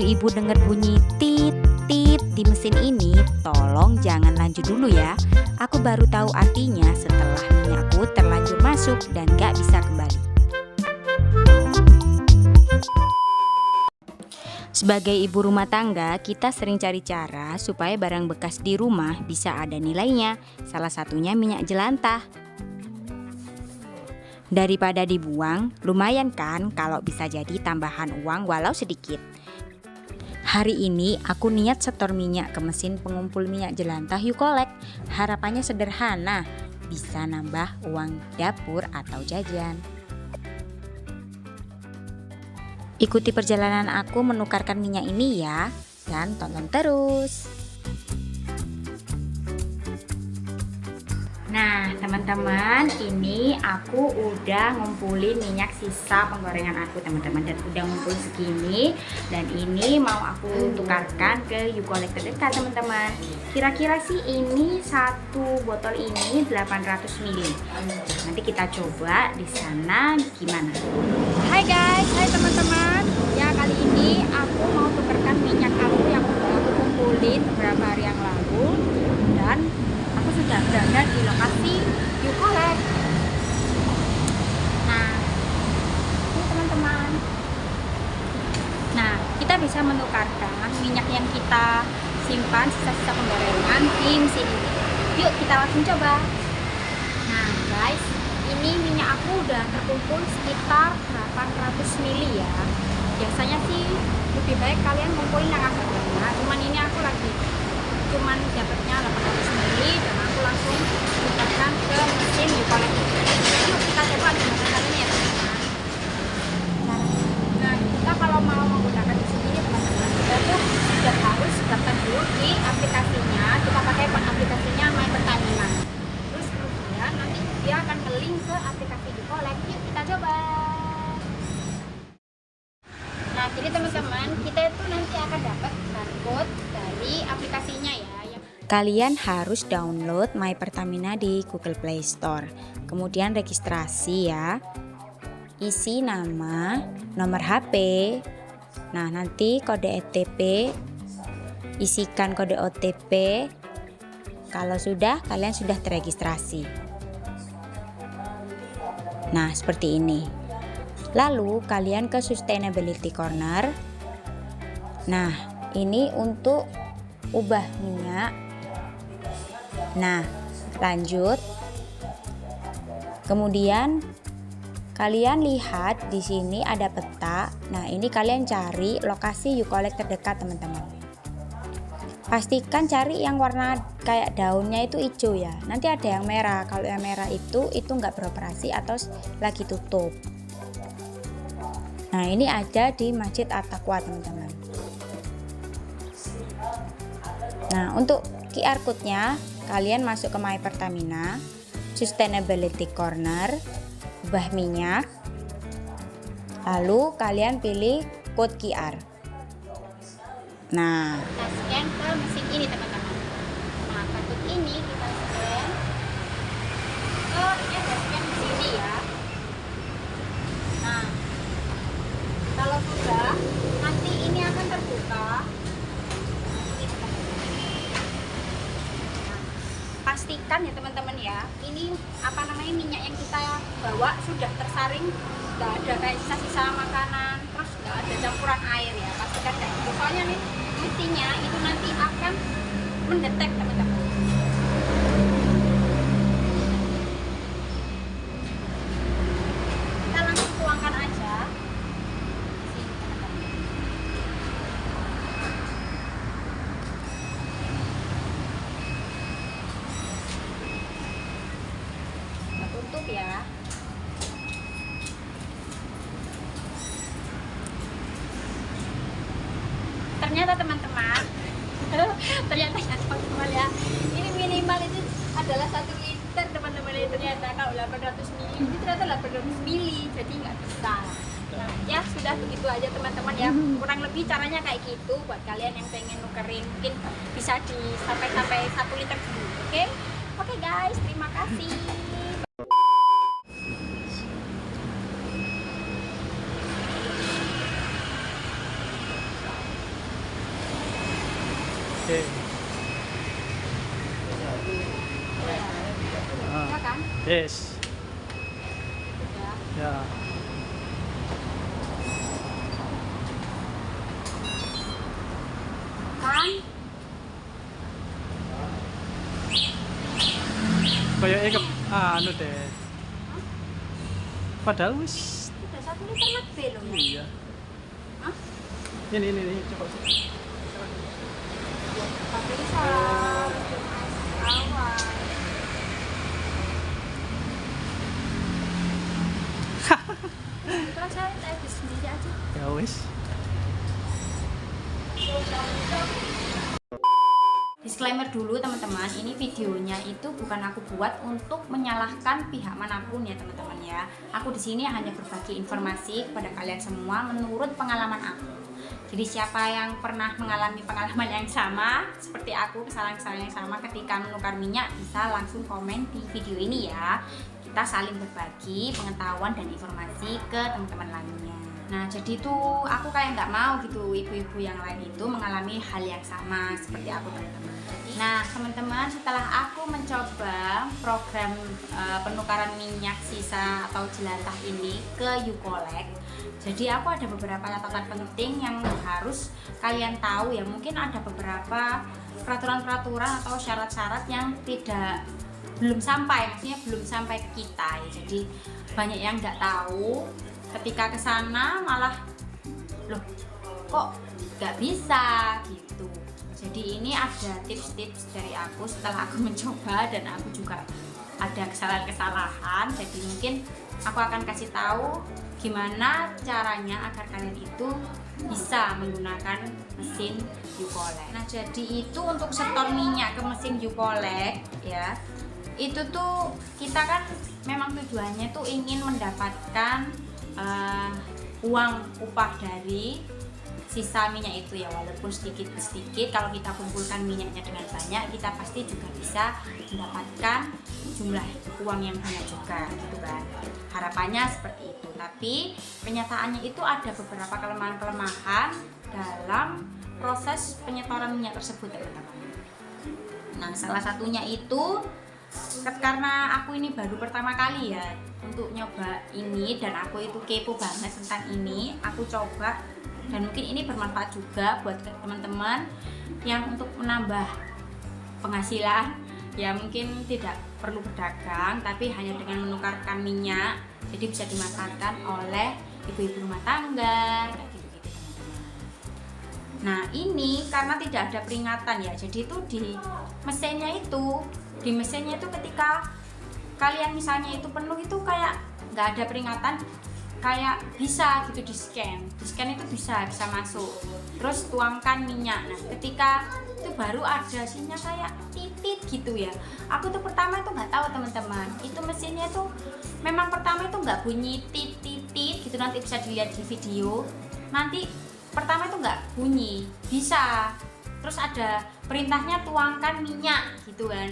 ibu dengar bunyi tit tit di mesin ini, tolong jangan lanjut dulu ya. Aku baru tahu artinya setelah minyakku terlanjur masuk dan gak bisa kembali. Sebagai ibu rumah tangga, kita sering cari cara supaya barang bekas di rumah bisa ada nilainya. Salah satunya minyak jelantah. Daripada dibuang, lumayan kan kalau bisa jadi tambahan uang walau sedikit. Hari ini aku niat setor minyak ke mesin pengumpul minyak jelantah Yukolek. Harapannya sederhana, bisa nambah uang dapur atau jajan. Ikuti perjalanan aku menukarkan minyak ini ya, dan tonton terus. Nah teman-teman, ini aku udah ngumpulin minyak sisa penggorengan aku teman-teman, dan udah ngumpul segini. Dan ini mau aku tukarkan ke Yukolek terdekat teman-teman. Kira-kira sih ini satu botol ini 800 ml. Nanti kita coba di sana gimana. Hai guys, hai teman-teman. Ya kali ini aku mau tukarkan minyak aku yang udah aku kumpulin beberapa hari yang lalu, dan aku sudah berada di lokasi Yukolek. Nah, ini teman-teman. Nah, kita bisa menukarkan minyak yang kita simpan sisa-sisa penggorengan di mesin ini. Yuk kita langsung coba. Nah guys, ini minyak aku udah terkumpul sekitar 800 ml ya. Biasanya sih lebih baik kalian ngumpulin yang agak banyak, cuman ini aku lagi cuman dapatnya 800 ml dan aku langsung tukarkan ke mesin Yukolek. Yuk kita coba gimana caranya ya teman-teman. Nah, kita kalau mau menggunakan mesin ini teman-teman, kita tuh sudah harus daftar dulu di aplikasinya. Kita pakai aplikasinya My Pertamina. Terus kemudian nanti dia akan ke-link ke aplikasi Yukolek. Yuk kita coba. Nah, jadi teman-teman, kita itu nanti akan dapat barcode dari aplikasinya ya. Kalian harus download My Pertamina di Google Play Store. Kemudian registrasi ya. Isi nama, nomor HP. Nah, nanti kode OTP. Isikan kode OTP. Kalau sudah, kalian sudah terregistrasi. Nah, seperti ini. Lalu kalian ke Sustainability Corner. Nah, ini untuk ubah minyak. Nah, lanjut. Kemudian kalian lihat di sini ada peta. Nah, ini kalian cari lokasi Yukolek terdekat, teman-teman. Pastikan cari yang warna kayak daunnya itu hijau ya. Nanti ada yang merah. Kalau yang merah itu nggak beroperasi atau lagi tutup. Nah, ini ada di Masjid At-Taqwa, teman-teman. Nah, untuk QR code-nya, kalian masuk ke My Pertamina, Sustainability Corner, ubah minyak, lalu kalian pilih code QR. Nah, kita scan ke mesin ini teman-teman. Nah, code ini kita scan. Oh, ini ada scan di sini ya. Nah, kalau sudah, nanti ini akan terbuka. Pastikan ya teman-teman ya, ini minyak yang kita bawa sudah tersaring, nggak ada kayak sisa-sisa makanan, terus nggak ada campuran air ya. Pastikan kayak gitu, soalnya nih mesinnya itu nanti akan mendetek teman-teman. Kita langsung tuangkan aja. Tutup ya. Ternyata teman-teman, ternyata ya teman-teman ya, ini minimal itu adalah 1 liter teman-teman. Ternyata kalau 800 ml ini ternyata 800 ml, jadi nggak bisa. Nah, ya sudah begitu aja teman-teman ya, kurang lebih caranya kayak gitu. Buat kalian yang pengen nukerin mungkin bisa sampai 1 liter dulu. Oke guys, terima kasih. Yes. Ya. Kan? Kayak anu deh. Padahal wis Udah 1 liter lebih loh ya. iya. Hah? Ini coba. Tapi salah. Awal. Terus saya habis sendiri aja. Ya wis. Disclaimer dulu teman-teman, ini videonya itu bukan aku buat untuk menyalahkan pihak manapun ya teman-teman ya. Aku di sini hanya berbagi informasi kepada kalian semua menurut pengalaman aku. Jadi siapa yang pernah mengalami pengalaman yang sama seperti aku, kesalahan-kesalahan yang sama ketika menukar minyak, bisa langsung komen di video ini ya. Kita saling berbagi pengetahuan dan informasi ke teman-teman lainnya. Nah jadi tuh aku kayak nggak mau gitu ibu-ibu yang lain itu mengalami hal yang sama seperti aku teman-teman. Nah teman-teman, setelah aku mencoba program penukaran minyak sisa atau jelantah ini ke Ucollect, jadi aku ada beberapa catatan penting yang harus kalian tahu ya. Mungkin ada beberapa peraturan-peraturan atau syarat-syarat yang belum sampai, maksudnya belum sampai ke kita ya. Jadi banyak yang nggak tahu, ketika ke sana malah loh kok nggak bisa gitu. Jadi ini ada tips-tips dari aku setelah aku mencoba dan aku juga ada kesalahan-kesalahan. Jadi mungkin aku akan kasih tahu gimana caranya agar kalian itu bisa menggunakan mesin Ucollect. Nah jadi itu untuk setor minyak ke mesin Ucollect ya, itu tuh kita kan memang tujuannya tuh ingin mendapatkan uang upah dari sisa minyak itu ya, walaupun sedikit-sedikit. Kalau kita kumpulkan minyaknya dengan banyak, kita pasti juga bisa mendapatkan jumlah uang yang banyak juga gitu kan, harapannya seperti itu. Tapi kenyataannya itu ada beberapa kelemahan-kelemahan dalam proses penyetoran minyak tersebut teman-teman. Nah salah satunya itu karena aku ini baru pertama kali ya untuk nyoba ini, dan aku itu kepo banget tentang ini. Aku coba dan mungkin ini bermanfaat juga buat teman-teman yang untuk menambah penghasilan ya. Mungkin tidak perlu berdagang, tapi hanya dengan menukarkan minyak, jadi bisa dimanfaatkan oleh ibu-ibu rumah tangga kayak gitu-gitu teman-teman. Nah ini karena tidak ada peringatan ya, jadi itu di mesinnya itu ketika kalian misalnya itu penuh itu kayak nggak ada peringatan, kayak bisa gitu di scan itu bisa masuk. Terus tuangkan minyak. Nah ketika itu baru ada sinyal kayak titit gitu ya. Aku tuh pertama itu nggak tahu teman-teman, itu mesinnya tuh memang pertama itu nggak bunyi titit gitu, nanti bisa dilihat di video. Nanti pertama itu nggak bunyi, bisa. Terus ada perintahnya tuangkan minyak gitu kan.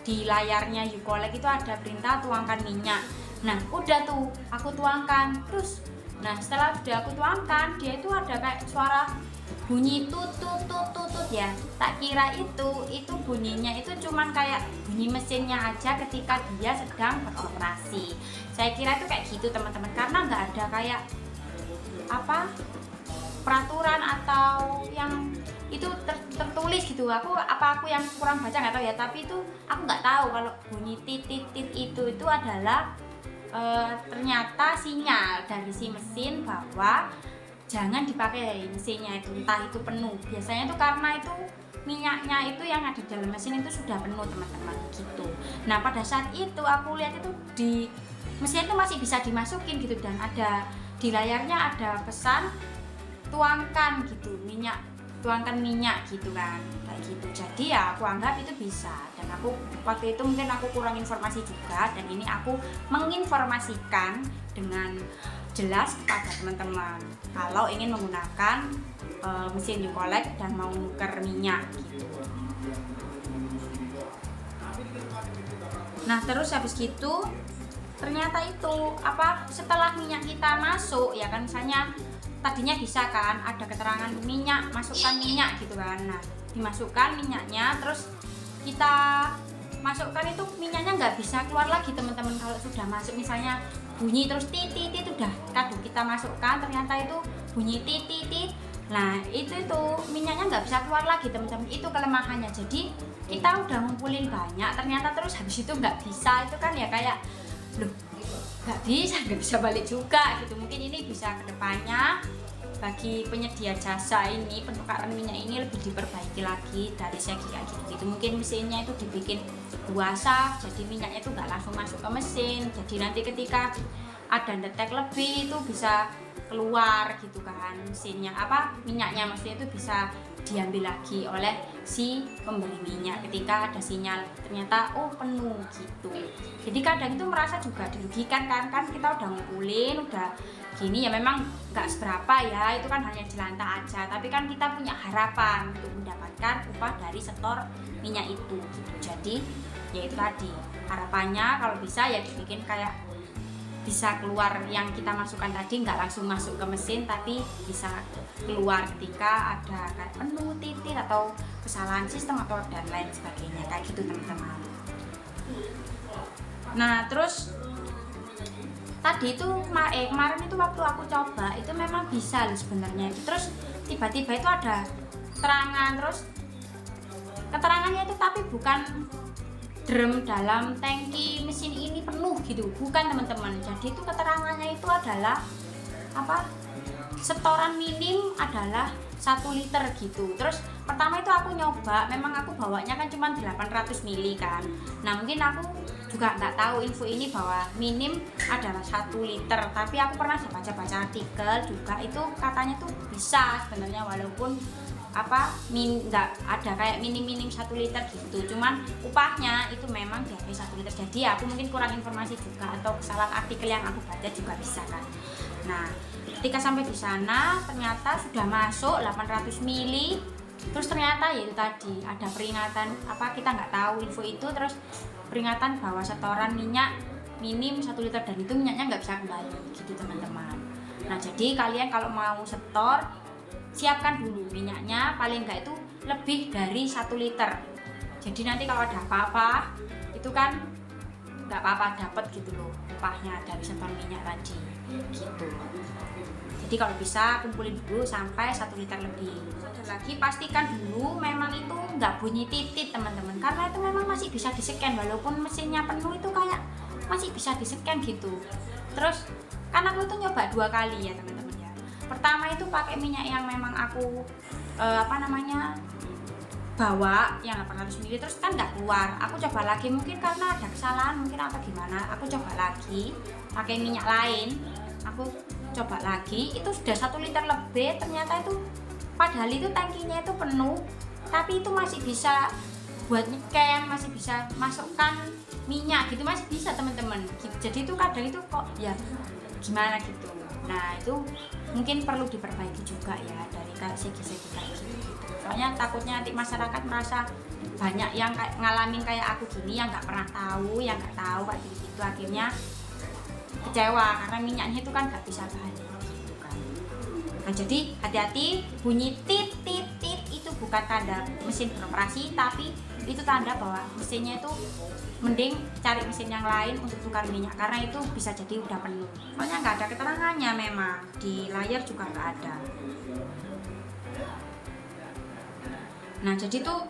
Di layarnya Ucollect itu ada perintah tuangkan minyak. Nah udah tuh aku tuangkan, terus nah setelah udah aku tuangkan, dia itu ada kayak suara bunyi tutut ya. Tak kira itu bunyinya itu cuman kayak bunyi mesinnya aja ketika dia sedang beroperasi. Saya kira itu kayak gitu teman-teman, karena nggak ada kayak apa peraturan atau yang itu tertulis gitu. Aku yang kurang baca nggak tahu ya, tapi itu aku nggak tahu kalau bunyi titit itu adalah ternyata sinyal dari si mesin bahwa jangan dipakai mesinnya itu, entah itu penuh. Biasanya itu karena itu minyaknya itu yang ada di dalam mesin itu sudah penuh teman-teman gitu. Nah pada saat itu aku lihat itu di mesin itu masih bisa dimasukin gitu, dan ada di layarnya ada pesan tuangkan minyak gitu kan, kayak gitu. Jadi ya aku anggap itu bisa, dan aku waktu itu mungkin aku kurang informasi juga, dan ini aku menginformasikan dengan jelas kepada teman-teman kalau ingin menggunakan mesin Ucollect dan mau nuker minyak gitu. Nah terus habis gitu ternyata itu setelah minyak kita masuk ya kan, misalnya tadinya bisa kan ada keterangan minyak, masukkan minyak gitu kan. Nah dimasukkan minyaknya, terus kita masukkan itu minyaknya nggak bisa keluar lagi teman-teman. Kalau sudah masuk misalnya bunyi terus titit udah kado kita masukkan ternyata itu bunyi titit, nah itu minyaknya nggak bisa keluar lagi teman-teman. Itu kelemahannya. Jadi kita udah ngumpulin banyak ternyata terus habis itu nggak bisa, itu kan ya kayak loh nggak bisa balik juga gitu. Mungkin ini bisa kedepannya bagi penyedia jasa ini penukaran minyak ini lebih diperbaiki lagi dari segi kayak gitu. Mungkin mesinnya itu dibikin luasa jadi minyaknya itu nggak langsung masuk ke mesin, jadi nanti ketika ada detek lebih itu bisa keluar gitu kan mesinnya, minyaknya maksudnya itu bisa diambil lagi oleh si pemberi minyak ketika ada sinyal ternyata penuh gitu. Jadi kadang itu merasa juga dirugikan kan kita udah ngumpulin udah gini ya, memang nggak seberapa ya, itu kan hanya jelantah aja, tapi kan kita punya harapan untuk mendapatkan upah dari setor minyak itu gitu. Jadi ya itu tadi harapannya kalau bisa ya dibikin kayak bisa keluar yang kita masukkan tadi, nggak langsung masuk ke mesin tapi bisa keluar ketika ada kayak penuh titik atau kesalahan sistem atau dan lain sebagainya kayak gitu teman-teman. Nah terus tadi itu kemarin itu waktu aku coba itu memang bisa loh sebenarnya itu. Terus tiba-tiba itu ada terangan, terus keterangannya itu tapi bukan drum dalam tangki mesin ini penuh gitu, bukan teman-teman. Jadi itu keterangannya itu adalah setoran minim adalah 1 liter gitu. Terus pertama itu aku nyoba, memang aku bawanya kan cuma 800 mili kan. Nah mungkin aku juga nggak tahu info ini bahwa minim adalah 1 liter, tapi aku pernah baca-baca artikel juga itu katanya tuh bisa sebenarnya walaupun nggak ada kayak minim 1 liter gitu, cuman upahnya itu memang di atas 1 liter. Jadi aku mungkin kurang informasi juga atau kesalahan artikel yang aku baca juga bisa kan. Nah ketika sampai di sana ternyata sudah masuk 800 mili, terus ternyata ya itu tadi ada peringatan kita nggak tahu info itu, terus peringatan bahwa setoran minyak minim 1 liter dan itu minyaknya nggak bisa kembali gitu teman-teman. Nah jadi kalian kalau mau setor siapkan dulu minyaknya paling enggak itu lebih dari 1 liter. Jadi nanti kalau ada apa-apa itu kan nggak apa-apa dapat gitu loh upahnya dari setor minyak tadi gitu. Jadi kalau bisa kumpulin dulu sampai 1 liter lebih. Ada lagi pastikan dulu memang itu nggak bunyi titit teman-teman, karena itu memang masih bisa di-scan walaupun mesinnya penuh itu kayak masih bisa di-scan gitu. Terus kan aku tuh nyoba 2 kali ya teman-teman. Pertama itu pakai minyak yang memang aku bawa yang 800 ml terus kan nggak keluar. Aku coba lagi mungkin karena ada kesalahan mungkin apa gimana. Aku coba lagi pakai minyak lain. Aku coba lagi itu sudah 1 liter lebih. Ternyata itu padahal itu tangkinya itu penuh, tapi itu masih bisa buat nyekem, masih bisa masukkan minyak gitu, masih bisa teman-teman. Jadi itu kadang itu kok ya gimana gitu. Nah itu mungkin perlu diperbaiki juga ya dari segi-segi kayak gitu. Soalnya takutnya nanti masyarakat merasa banyak yang ngalamin kayak aku gini yang nggak pernah tahu, yang nggak tahu kayak gitu, akhirnya kecewa karena minyaknya itu kan nggak bisa balik gitu kan. Nah jadi hati-hati, bunyi tit itu bukan tanda mesin beroperasi, tapi itu tanda bahwa mesinnya itu mending cari mesin yang lain untuk tukar minyak karena itu bisa jadi udah penuh. Soalnya nggak ada keterangannya, memang di layar juga nggak ada. Nah jadi tuh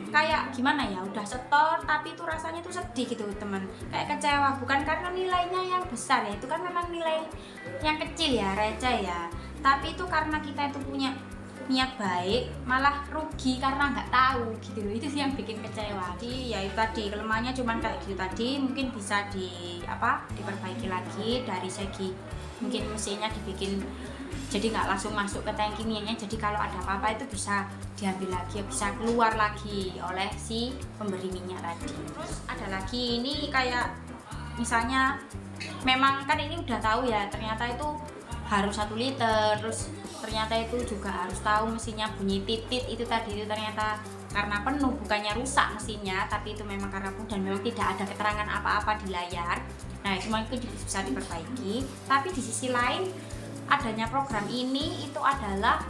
kayak gimana ya, udah setor tapi itu rasanya tuh sedih gitu teman, kayak kecewa, bukan karena nilainya yang besar ya, itu kan memang nilai yang kecil ya, receh ya, tapi itu karena kita itu punya niat baik malah rugi karena nggak tahu gitu loh. Itu sih yang bikin kecewa. Jadi ya itu tadi kelemahannya cuman kayak gitu tadi, mungkin bisa diperbaiki lagi dari segi mungkin mesinnya dibikin jadi nggak langsung masuk ke tangki minyaknya, jadi kalau ada apa-apa itu bisa diambil lagi, bisa keluar lagi oleh si pemberi minyak tadi. Terus ada lagi ini kayak misalnya memang kan ini udah tahu ya ternyata itu harus 1 liter, terus ternyata itu juga harus tahu mesinnya bunyi titit itu tadi, itu ternyata karena penuh, bukannya rusak mesinnya tapi itu memang karena penuh dan memang tidak ada keterangan apa-apa di layar. Nah cuma itu bisa diperbaiki, tapi di sisi lain adanya program ini itu adalah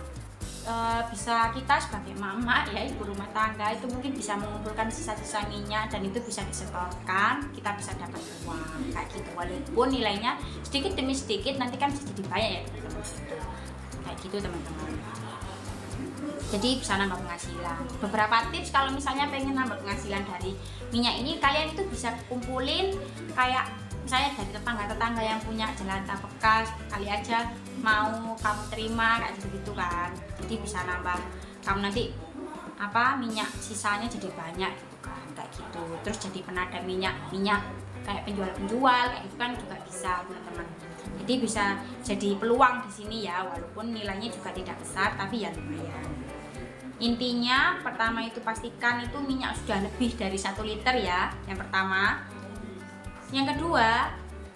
bisa kita sebagai mama ya, ibu rumah tangga itu mungkin bisa mengumpulkan sisa-sisa minyak dan itu bisa disetorkan, kita bisa dapat uang kayak gitu, walaupun nilainya sedikit demi sedikit nanti kan bisa jadi banyak ya teman-teman. Kayak gitu teman-teman, jadi bisa nambah penghasilan. Beberapa tips kalau misalnya pengen nambah penghasilan dari minyak ini, kalian itu bisa kumpulin kayak misalnya dari tetangga-tetangga yang punya jelantah bekas, kali aja mau kamu terima kayak gitu kan, jadi bisa nambah kamu nanti minyak sisanya jadi banyak gitu kan, kayak gitu. Terus jadi penada minyak kayak penjual kayak gitu kan juga bisa teman-teman. Jadi bisa jadi peluang di sini ya, walaupun nilainya juga tidak besar tapi ya lumayan. Intinya pertama itu pastikan itu minyak sudah lebih dari 1 liter ya, yang pertama. Yang kedua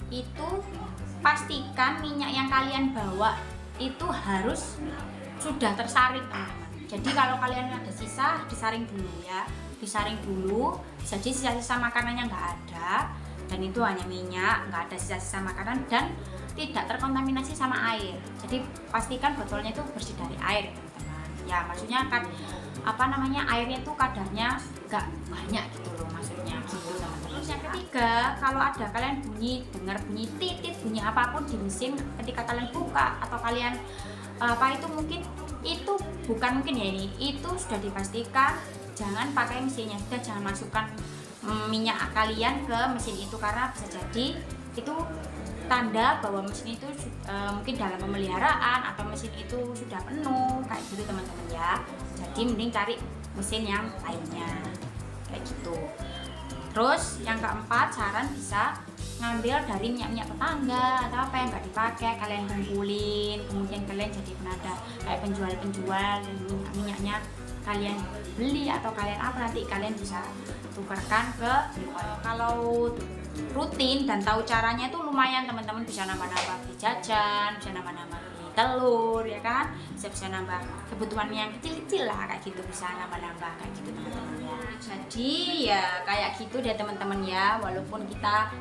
itu pastikan minyak yang kalian bawa itu harus sudah tersaring teman-teman. Jadi kalau kalian ada sisa, disaring dulu ya, disaring dulu. Jadi sisa-sisa makanannya nggak ada, dan itu hanya minyak, nggak ada sisa-sisa makanan dan tidak terkontaminasi sama air. Jadi pastikan botolnya itu bersih dari air teman-teman. Ya maksudnya kan airnya itu kadarnya nggak banyak gitu loh, maksudnya gitu teman-teman. Terus yang ketiga, kalau ada kalian dengar bunyi titit, bunyi apapun di mesin ketika kalian buka atau kalian itu mungkin itu bukan mungkin ya, itu sudah dipastikan jangan pakai mesinnya, sudah jangan masukkan minyak kalian ke mesin itu, karena bisa jadi itu tanda bahwa mesin itu mungkin dalam pemeliharaan atau mesin itu sudah penuh kayak gitu teman-teman ya. Jadi mending cari mesin yang lainnya kayak gitu. Terus yang keempat, saran bisa ngambil dari minyak-minyak tetangga atau apa yang nggak dipakai, kalian kumpulin, kemudian kalian jadi penada kayak penjual-penjual, dan minyaknya kalian beli atau kalian nanti kalian bisa tukarkan ke kalau rutin dan tahu caranya itu lumayan teman-teman, bisa nambah-nambah beli jajan, bisa nambah-nambah beli telur ya kan, bisa nambah kebutuhan yang kecil-kecil lah kayak gitu, bisa nambah-nambah kayak gitu teman-teman ya. Jadi ya kayak gitu deh teman-teman ya, walaupun kita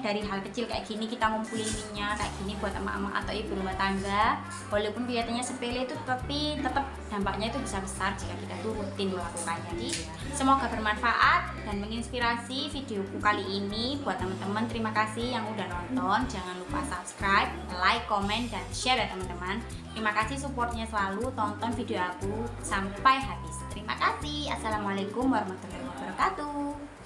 dari hal kecil kayak gini kita ngumpulin minyak kayak gini buat emak-emak atau ibu rumah tangga, walaupun kelihatannya sepele itu tapi tetap dampaknya itu bisa besar jika kita tuh rutin melakukannya. Jadi semoga bermanfaat dan menginspirasi videoku kali ini buat teman-teman. Terima kasih yang udah nonton, jangan lupa subscribe, like, comment, dan share ya teman-teman. Terima kasih supportnya selalu, tonton video aku sampai habis. Terima kasih. Assalamualaikum warahmatullahi wabarakatuh.